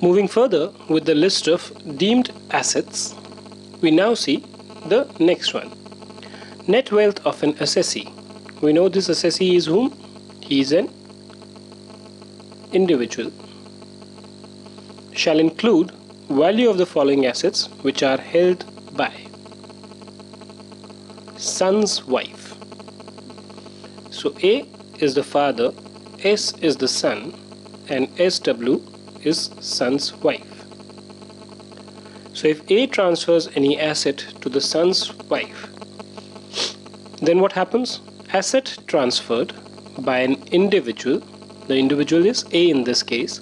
Moving further with the list of deemed assets, we now see the next one. Net wealth of an assessee. We know this assessee is whom? He is an individual. Shall include value of the following assets which are held by son's wife. So A is the father, S is the son, and SW is son's wife. So if A transfers any asset to the son's wife, then what happens? Asset transferred by an individual, the individual is A in this case,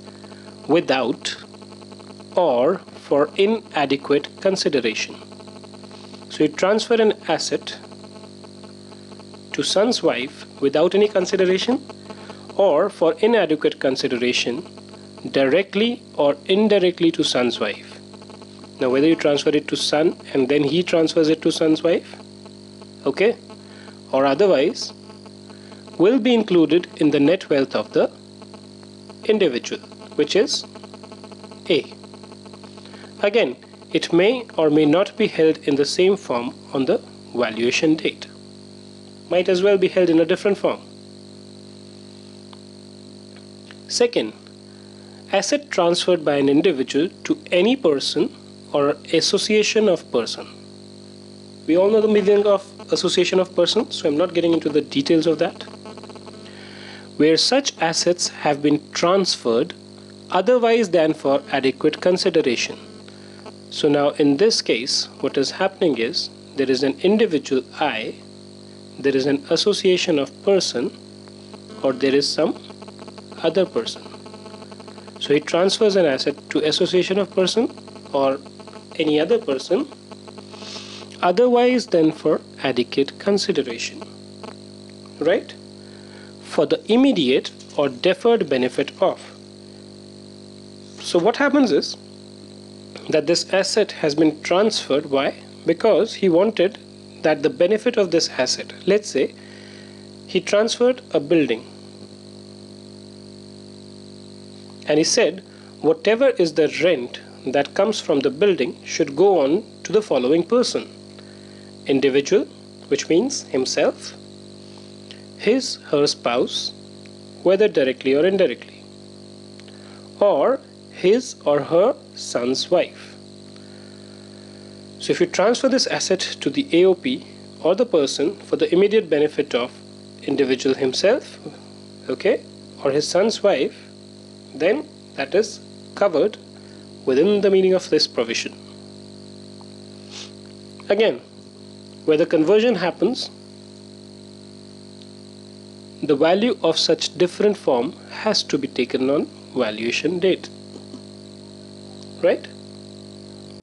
without or for inadequate consideration. So you transfer an asset to son's wife without any consideration or for inadequate consideration directly or indirectly to son's wife. Now whether you transfer it to son and then he transfers it to son's wife, okay, or otherwise, will be included in the net wealth of the individual, which is A. Again, it may or may not be held in the same form on the valuation date. Might as well be held in a different form. Second, asset transferred by an individual to any person or association of person. We all know the meaning of association of persons, so I'm not getting into the details of that. Where such assets have been transferred otherwise than for adequate consideration. So now in this case, what is happening is there is an individual I, there is an association of person, or there is some other person. So he transfers an asset to association of person or any other person otherwise than for adequate consideration, right? For the immediate or deferred benefit of. So what happens is that this asset has been transferred. Why? Because he wanted that the benefit of this asset, let's say he transferred a building and he said whatever is the rent that comes from the building should go on to the following person: individual, which means himself, his her spouse, whether directly or indirectly, or his or her son's wife. So if you transfer this asset to the AOP or the person for the immediate benefit of individual himself, okay, or his son's wife, then that is covered within the meaning of this provision. Again, where the conversion happens, the value of such different form has to be taken on valuation date, right?